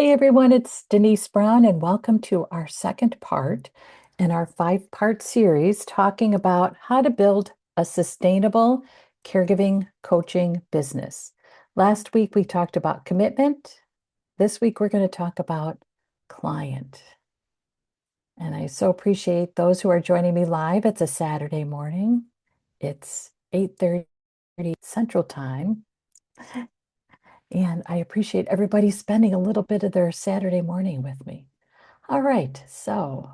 Hey everyone, it's Denise Brown, and welcome to our second part in our five-part series talking about how to build a sustainable caregiving coaching business. Last week we talked about commitment. This week we're going to talk about client. And I so appreciate those who are joining me live. It's a Saturday morning. It's 8:30 Central Time. And I appreciate everybody spending a little bit of their Saturday morning with me. All right, so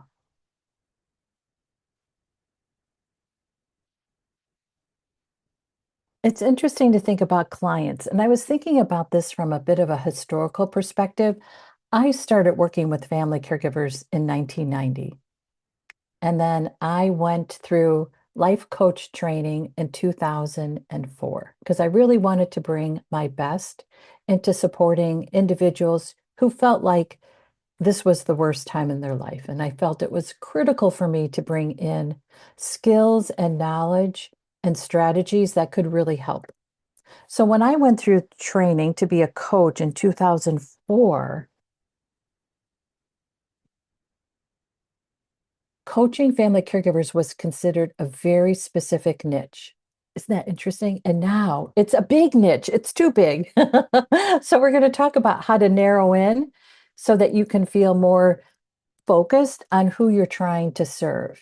it's interesting to think about clients. And I was thinking about this from a bit of a historical perspective. I started working with family caregivers in 1990. And then I went through life coach training in 2004 because I really wanted to bring my best into supporting individuals who felt like this was the worst time in their life. And I felt it was critical for me to bring in skills and knowledge and strategies that could really help. So when I went through training to be a coach in 2004, coaching family caregivers was considered a very specific niche. Isn't that interesting? And now it's a big niche. It's too big. So we're going to talk about how to narrow in so that you can feel more focused on who you're trying to serve,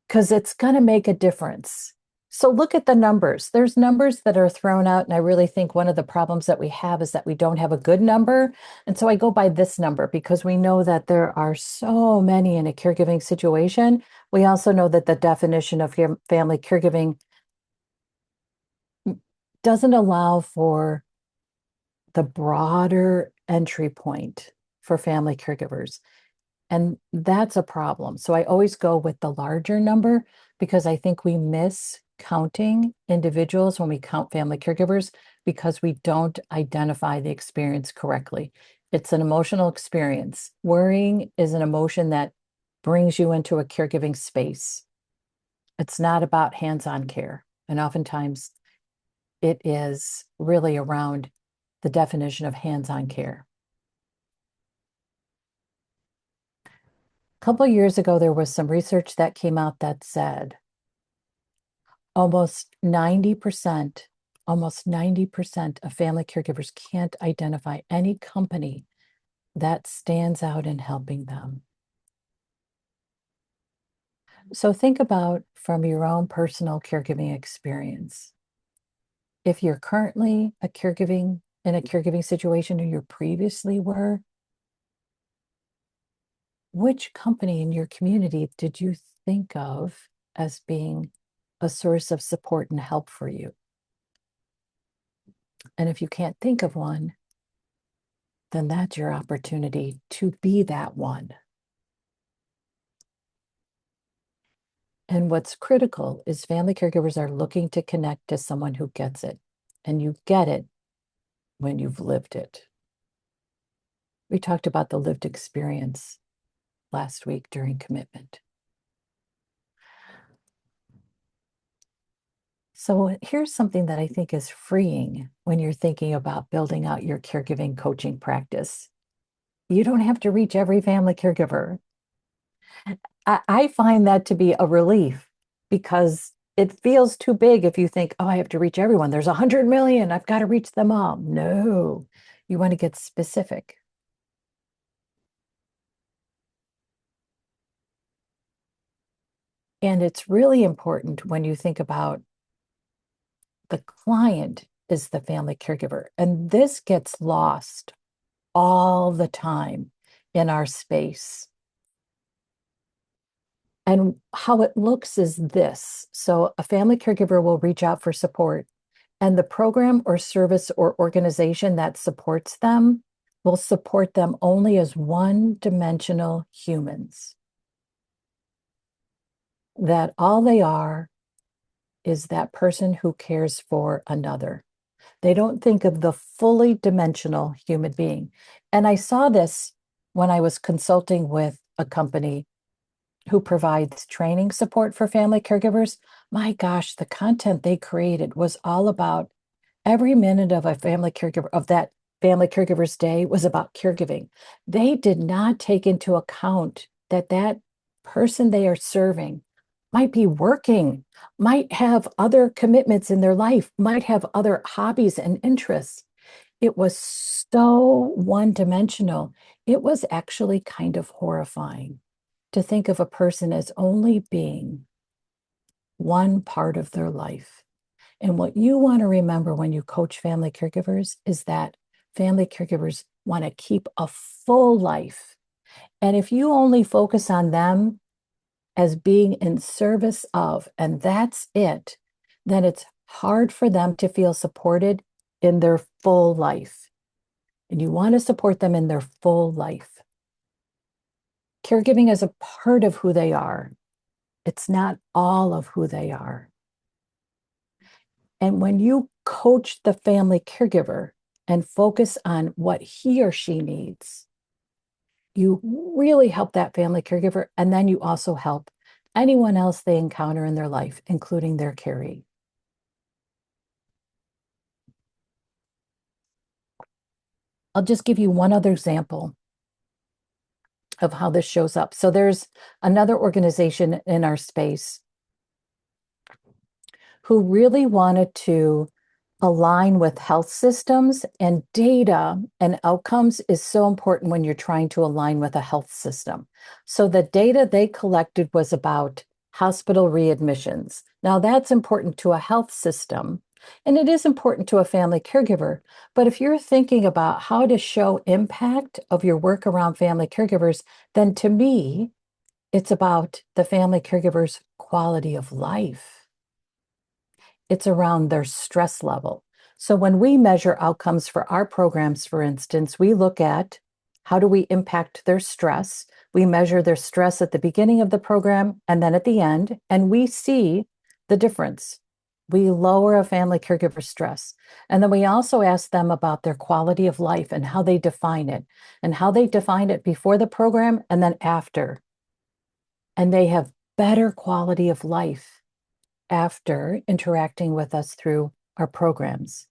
because it's going to make a difference. So look at the numbers. There's numbers that are thrown out, and I really think one of the problems that we have is that we don't have a good number. And so I go by this number because we know that there are so many in a caregiving situation. We also know that the definition of family caregiving doesn't allow for the broader entry point for family caregivers. And that's a problem. So I always go with the larger number because I think we miss counting individuals when we count family caregivers because we don't identify the experience correctly. It's an emotional experience. Worrying is an emotion that brings you into a caregiving space. It's not about hands-on care. And oftentimes it is really around the definition of hands-on care. A couple of years ago, there was some research that came out that said almost 90%, almost 90% of family caregivers can't identify any company that stands out in helping them. So think about from your own personal caregiving experience. If you're currently in a caregiving situation or you previously were, which company in your community did you think of as being a source of support and help for you? And if you can't think of one, then that's your opportunity to be that one. And what's critical is family caregivers are looking to connect to someone who gets it. And you get it when you've lived it. We talked about the lived experience last week during commitment. So here's something that I think is freeing when you're thinking about building out your caregiving coaching practice. You don't have to reach every family caregiver. I find that to be a relief because it feels too big if you think, oh, I have to reach everyone. There's 100 million. I've got to reach them all. No, you want to get specific. And it's really important when you think about the client is the family caregiver. And this gets lost all the time in our space. And how it looks is this. So a family caregiver will reach out for support, and the program or service or organization that supports them will support them only as one-dimensional humans. That all they are is that person who cares for another. They don't think of the fully dimensional human being. And I saw this when I was consulting with a company who provides training support for family caregivers. My gosh, the content they created was all about every minute of a family caregiver, of that Family Caregivers Day was about caregiving. They did not take into account that that person they are serving might be working, might have other commitments in their life, might have other hobbies and interests. It was so one-dimensional. It was actually kind of horrifying to think of a person as only being one part of their life. And what you want to remember when you coach family caregivers is that family caregivers want to keep a full life. And if you only focus on them as being in service of, and that's it, then it's hard for them to feel supported in their full life. And you want to support them in their full life. Caregiving is a part of who they are. It's not all of who they are. And when you coach the family caregiver and focus on what he or she needs, you really help that family caregiver. And then you also help anyone else they encounter in their life, including their caree. I'll just give you one other example of how this shows up. So there's another organization in our space who really wanted to align with health systems, and data and outcomes is so important when you're trying to align with a health system. So the data they collected was about hospital readmissions. Now that's important to a health system, and it is important to a family caregiver. But if you're thinking about how to show impact of your work around family caregivers, then to me, it's about the family caregiver's quality of life. It's around their stress level. So when we measure outcomes for our programs, for instance, we look at how do we impact their stress. We measure their stress at the beginning of the program and then at the end, and we see the difference. We lower a family caregiver stress. And then we also ask them about their quality of life and how they define it, and how they define it before the program and then after. And they have better quality of life after interacting with us through our programs.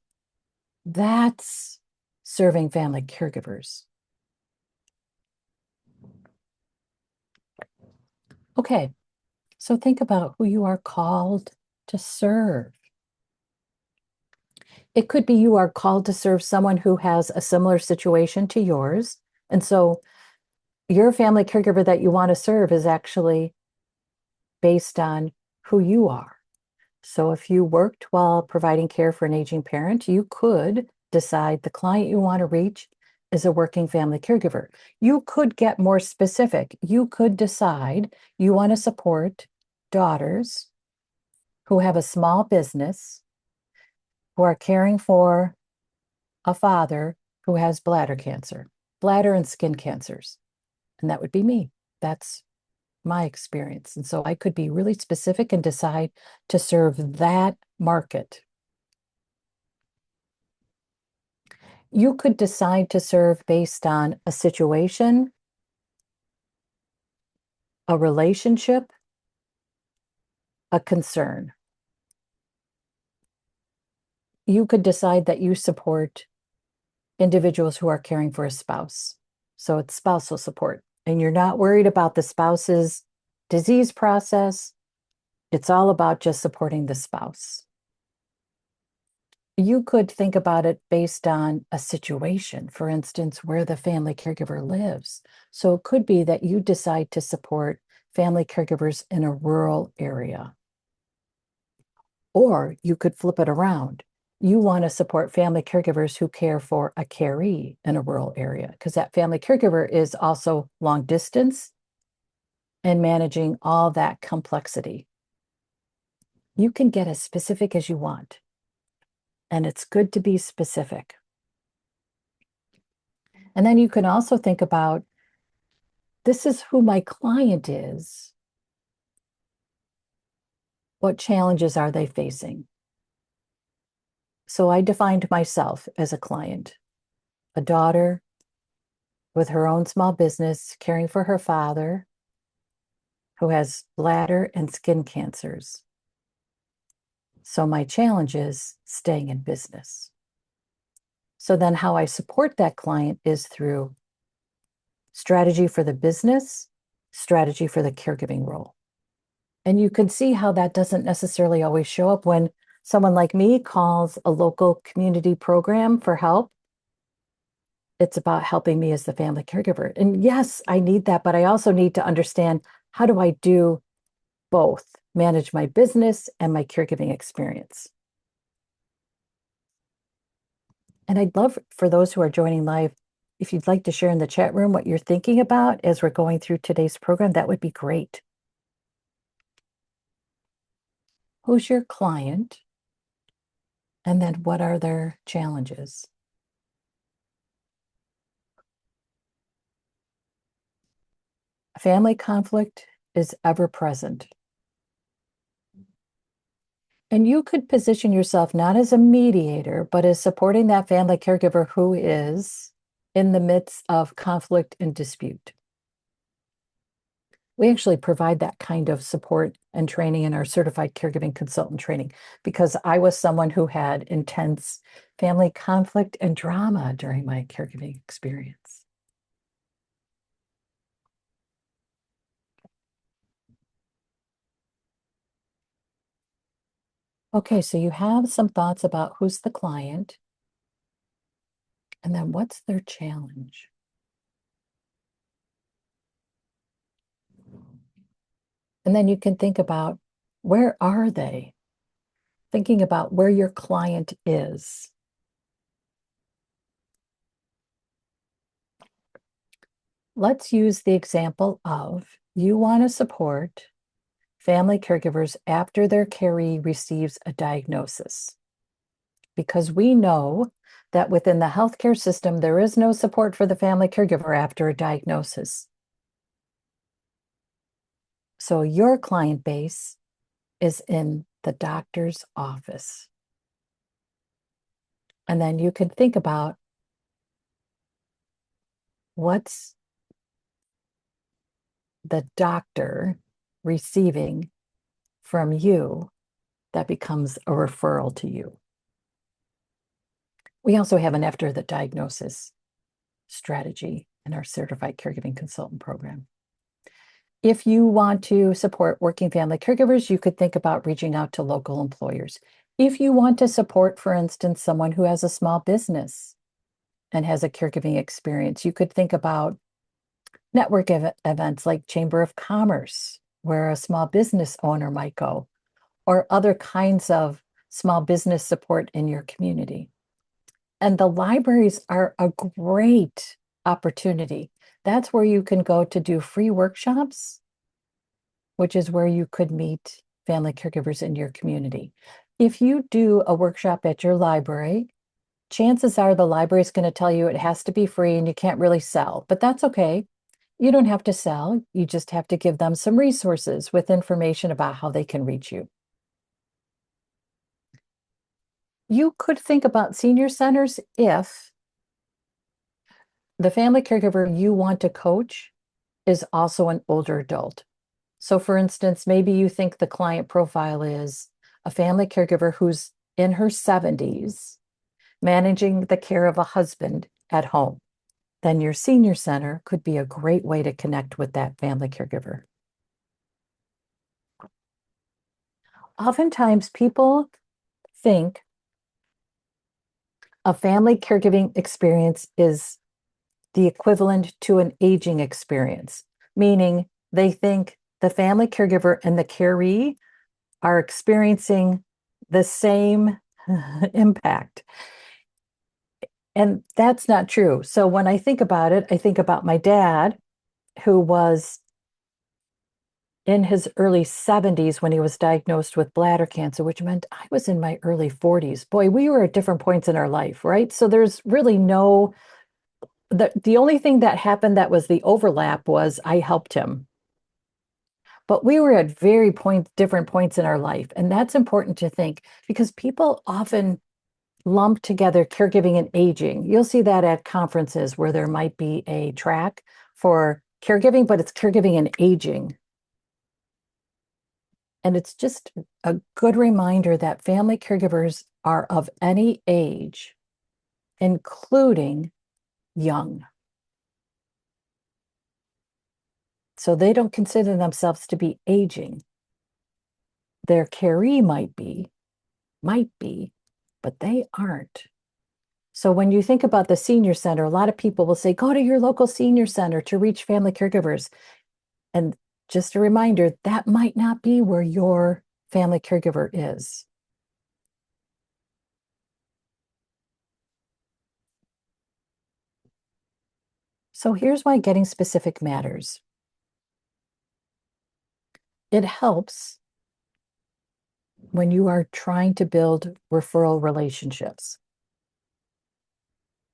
That's serving family caregivers. Okay, so think about who you are called to serve. It could be you are called to serve someone who has a similar situation to yours. And so your family caregiver that you want to serve is actually based on who you are. So if you worked while providing care for an aging parent, you could decide the client you want to reach is a working family caregiver. You could get more specific. You could decide you want to support daughters who have a small business, who are caring for a father who has bladder cancer, bladder and skin cancers. And that would be me. That's my experience. And so I could be really specific and decide to serve that market. You could decide to serve based on a situation, a relationship, a concern. You could decide that you support individuals who are caring for a spouse. So it's spousal support. And you're not worried about the spouse's disease process. It's all about just supporting the spouse. You could think about it based on a situation, for instance, where the family caregiver lives. So it could be that you decide to support family caregivers in a rural area. Or you could flip it around. You want to support family caregivers who care for a caree in a rural area, because that family caregiver is also long distance and managing all that complexity. You can get as specific as you want. And it's good to be specific. And then you can also think about, this is who my client is. What challenges are they facing? So I defined myself as a client, a daughter with her own small business, caring for her father, who has bladder and skin cancers. So my challenge is staying in business. So then how I support that client is through strategy for the business, strategy for the caregiving role. And you can see how that doesn't necessarily always show up when someone like me calls a local community program for help. It's about helping me as the family caregiver. And yes, I need that, but I also need to understand, how do I do both, manage my business and my caregiving experience? And I'd love for those who are joining live, if you'd like to share in the chat room what you're thinking about as we're going through today's program, that would be great. Who's your client? And then what are their challenges? Family conflict is ever present. And you could position yourself not as a mediator, but as supporting that family caregiver who is in the midst of conflict and dispute. We actually provide that kind of support and training in our certified caregiving consultant training, because I was someone who had intense family conflict and drama during my caregiving experience. Okay, so you have some thoughts about who's the client, and then what's their challenge? And then you can think about, where are they? Thinking about where your client is. Let's use the example of, you want to support family caregivers after their caree receives a diagnosis, because we know that within the healthcare system, there is no support for the family caregiver after a diagnosis. So your client base is in the doctor's office. And then you can think about, what's the doctor receiving from you that becomes a referral to you. We also have an after the diagnosis strategy in our certified caregiving consultant program. If you want to support working family caregivers, you could think about reaching out to local employers. If you want to support, for instance, someone who has a small business and has a caregiving experience, you could think about network events like Chamber of Commerce, where a small business owner might go, or other kinds of small business support in your community. And the libraries are a great opportunity. That's where you can go to do free workshops, which is where you could meet family caregivers in your community. If you do a workshop at your library, chances are the library is going to tell you it has to be free and you can't really sell, but that's okay. You don't have to sell. You just have to give them some resources with information about how they can reach you. You could think about senior centers if the family caregiver you want to coach is also an older adult. So for instance, maybe you think the client profile is a family caregiver who's in her 70s, managing the care of a husband at home. Then your senior center could be a great way to connect with that family caregiver. Oftentimes people think a family caregiving experience is the equivalent to an aging experience, meaning they think the family caregiver and the caree are experiencing the same impact. And that's not true. So when I think about it, I think about my dad, who was in his early 70s when he was diagnosed with bladder cancer, which meant I was in my early 40s. Boy, we were at different points in our life, right? So there's really the only thing that happened that was the overlap was I helped him. But we were at different points in our life. And that's important to think, because people often lump together caregiving and aging. You'll see that at conferences where there might be a track for caregiving, but it's caregiving and aging. And it's just a good reminder that family caregivers are of any age. including young. So they don't consider themselves to be aging. Their caree might be, but they aren't. So when you think about the senior center, a lot of people will say, go to your local senior center to reach family caregivers. And just a reminder, that might not be where your family caregiver is. So here's why getting specific matters. It helps when you are trying to build referral relationships.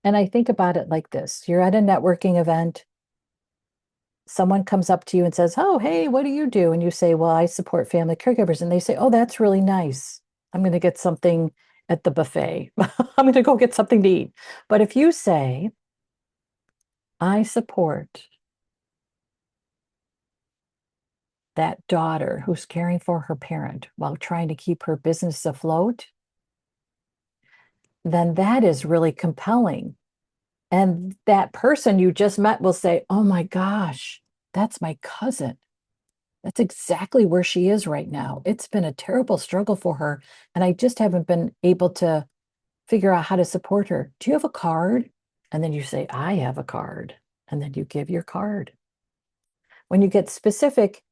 And I think about it like this. You're at a networking event. Someone comes up to you and says, oh, hey, what do you do? And you say, well, I support family caregivers. And they say, oh, that's really nice. I'm going to get something at the buffet. I'm going to go get something to eat. But if you say, I support that daughter who's caring for her parent while trying to keep her business afloat, then that is really compelling. And that person you just met will say, oh my gosh, that's my cousin. That's exactly where she is right now. It's been a terrible struggle for her. And I just haven't been able to figure out how to support her. Do you have a card? And then you say, I have a card. And then you give your card. When you get specific,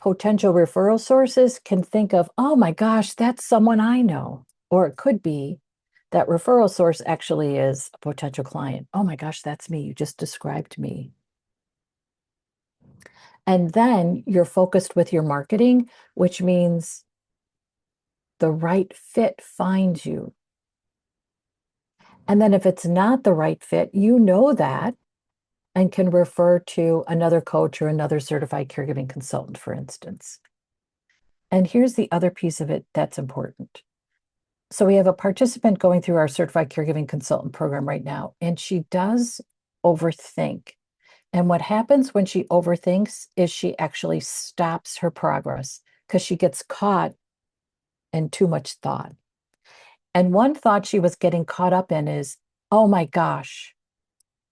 potential referral sources can think of, oh my gosh, that's someone I know. Or it could be that referral source actually is a potential client. Oh my gosh, that's me. You just described me. And then you're focused with your marketing, which means the right fit finds you. And then if it's not the right fit, you know that and can refer to another coach or another certified caregiving consultant, for instance. And here's the other piece of it that's important. So we have a participant going through our certified caregiving consultant program right now, and she does overthink. And what happens when she overthinks is she actually stops her progress because she gets caught in too much thought. And one thought she was getting caught up in is, oh my gosh,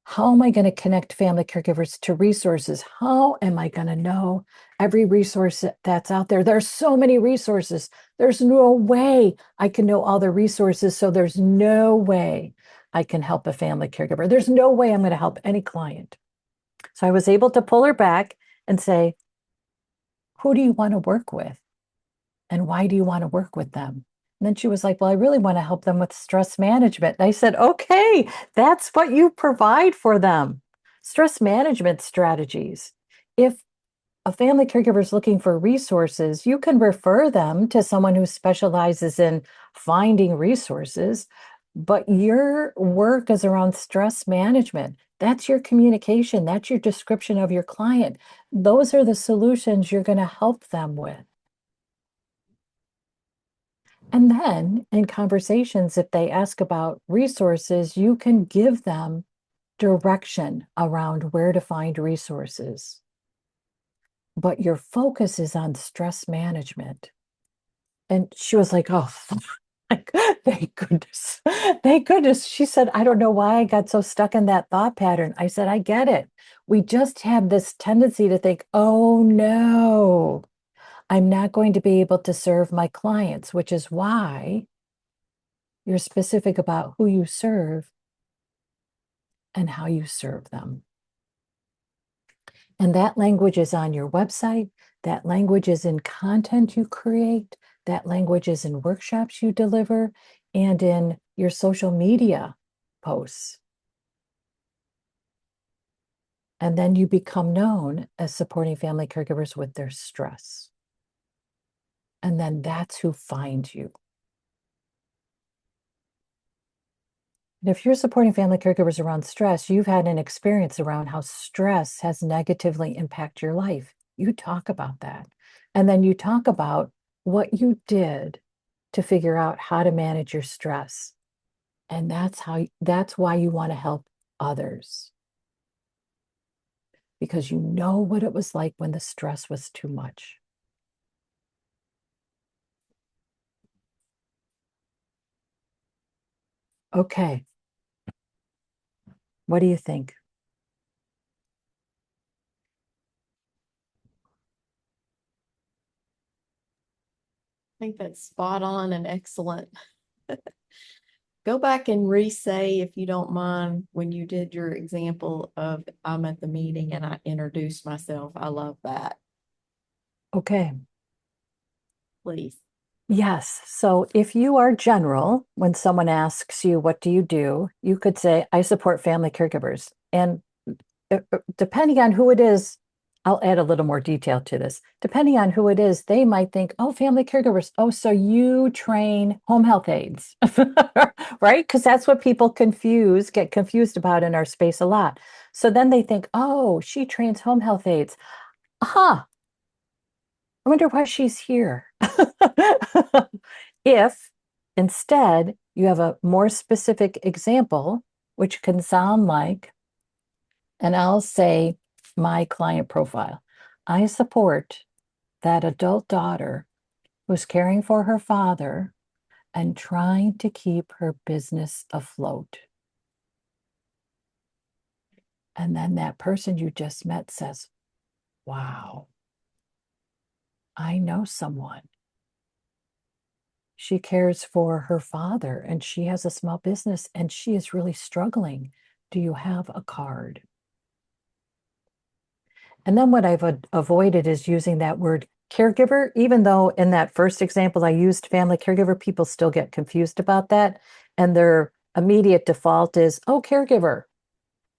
how am I going to connect family caregivers to resources? How am I going to know every resource that's out there? There's so many resources. There's no way I can know all the resources. So there's no way I can help a family caregiver. There's no way I'm going to help any client. So I was able to pull her back and say, who do you want to work with? And why do you want to work with them? And then she was like, well, I really want to help them with stress management. And I said, okay, that's what you provide for them. Stress management strategies. If a family caregiver is looking for resources, you can refer them to someone who specializes in finding resources, but your work is around stress management. That's your communication. That's your description of your client. Those are the solutions you're going to help them with. And then in conversations, if they ask about resources, you can give them direction around where to find resources. But your focus is on stress management. And she was like, oh, thank goodness. Thank goodness. She said, I don't know why I got so stuck in that thought pattern. I said, I get it. We just have this tendency to think, oh no, I'm not going to be able to serve my clients, which is why you're specific about who you serve and how you serve them. And that language is on your website. That language is in content you create. That language is in workshops you deliver and in your social media posts. And then you become known as supporting family caregivers with their stress. And then that's who finds you. And if you're supporting family caregivers around stress, you've had an experience around how stress has negatively impacted your life. You talk about that. And then you talk about what you did to figure out how to manage your stress. And that's why you want to help others. Because you know what it was like when the stress was too much. Okay. What do you think? I think that's spot on and excellent. Go back and re-say, if you don't mind, when you did your example of I'm at the meeting and I introduced myself. I love that. Okay. Please. Yes. So if you are general, when someone asks you, what do? You could say, I support family caregivers. And depending on who it is, I'll add a little more detail to this. Depending on who it is, they might think, oh, family caregivers. Oh, so you train home health aides, right? Because that's what people get confused about in our space a lot. So then they think, oh, she trains home health aides. Aha, I wonder why she's here. If instead you have a more specific example, which can sound like, and I'll say my client profile. I support that adult daughter who's caring for her father and trying to keep her business afloat. And then that person you just met says, wow, I know someone. She cares for her father and she has a small business and she is really struggling. Do you have a card? And then what I've avoided is using that word caregiver, even though in that first example I used family caregiver, people still get confused about that. And their immediate default is, oh, caregiver,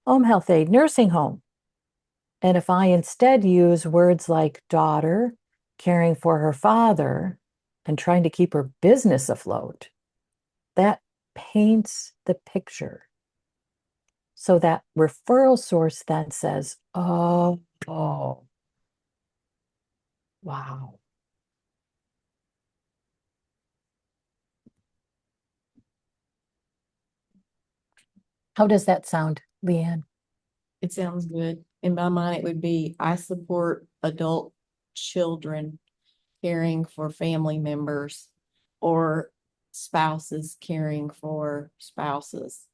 home health aide, nursing home. And if I instead use words like daughter, caring for her father, and trying to keep her business afloat, that paints the picture. So that referral source then says, oh, wow. How does that sound, Leanne? It sounds good. In my mind, it would be I support adult children caring for family members or spouses caring for spouses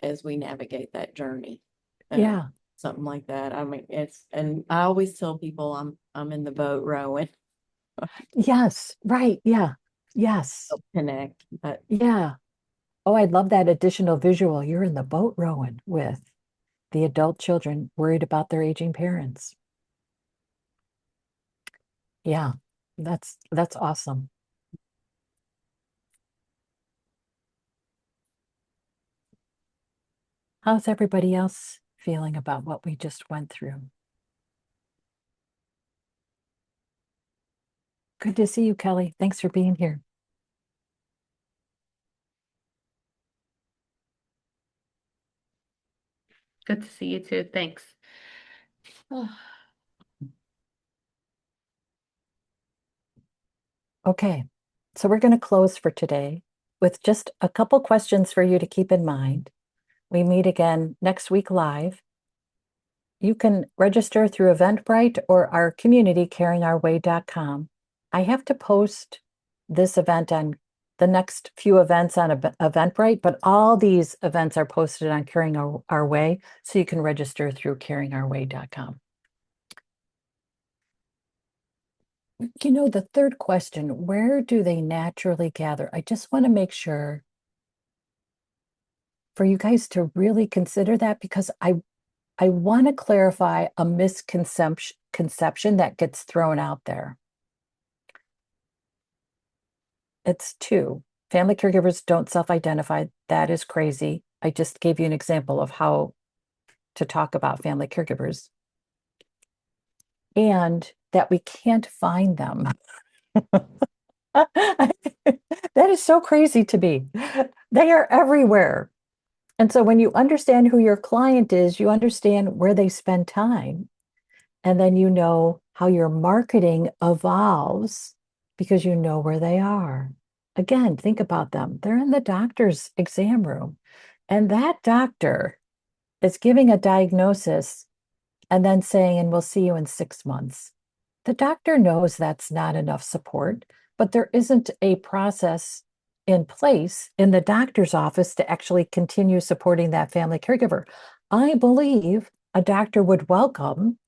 as we navigate that journey. Uh, Yeah. Something like that. I mean, and I always tell people I'm in the boat rowing. Yes. Right. Yeah. Yes. Connect. But Yeah. Oh, I love that additional visual. You're in the boat rowing with the adult children worried about their aging parents. Yeah. That's awesome. How's everybody else feeling about what we just went through? Good to see you, Kelly. Thanks for being here. Good to see you too. Thanks. Okay. So we're going to close for today with just a couple questions for you to keep in mind. We meet again next week live. You can register through Eventbrite or our community, caringourway.com. I have to post this event on the next few events on Eventbrite, but all these events are posted on Caring Our Way, so you can register through caringourway.com. You know, the third question, where do they naturally gather? I just want to make sure for you guys to really consider that because I want to clarify a misconception that gets thrown out there. It's two. Family caregivers don't self-identify. That is crazy. I just gave you an example of how to talk about family caregivers and that we can't find them. That is so crazy to me. They are everywhere. And so when you understand who your client is, you understand where they spend time. And then you know how your marketing evolves because you know where they are. Again, think about them. They're in the doctor's exam room, and that doctor is giving a diagnosis and then saying, and we'll see you in 6 months. The doctor knows that's not enough support, but there isn't a process in place in the doctor's office to actually continue supporting that family caregiver. I believe a doctor would welcome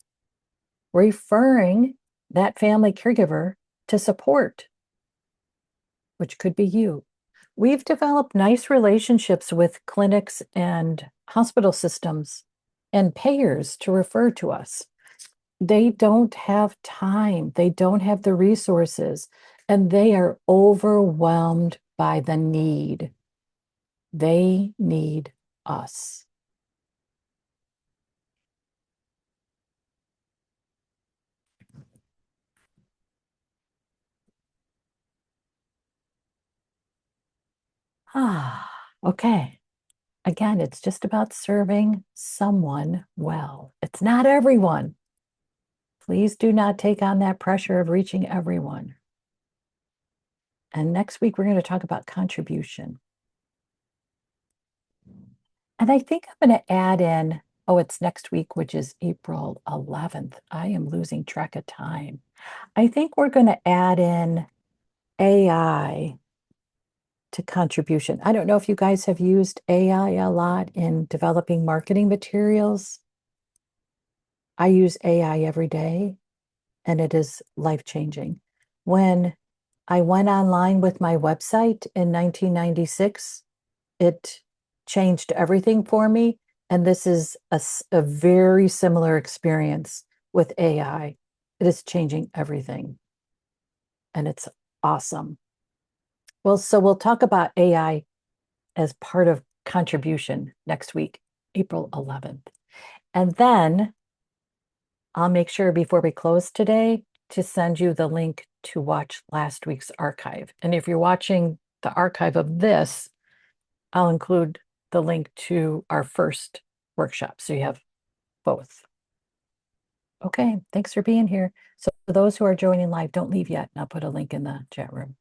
referring that family caregiver to support, which could be you. We've developed nice relationships with clinics and hospital systems and payers to refer to us. They don't have time, they don't have the resources, and they are overwhelmed by the need. They need us. Okay. Again, it's just about serving someone well. It's not everyone. Please do not take on that pressure of reaching everyone. And next week, we're going to talk about contribution. And I think I'm going to add in, oh, it's next week, which is April 11th. I am losing track of time. I think we're going to add in AI to contribution. I don't know if you guys have used AI a lot in developing marketing materials. I use AI every day, and it is life-changing. When I went online with my website in 1996, it changed everything for me. And this is a very similar experience with AI. It is changing everything. And it's awesome. Well, so we'll talk about AI as part of contribution next week, April 11th. And then I'll make sure before we close today to send you the link to watch last week's archive. And if you're watching the archive of this, I'll include the link to our first workshop. So you have both. Okay, thanks for being here. So for those who are joining live, don't leave yet. And I'll put a link in the chat room.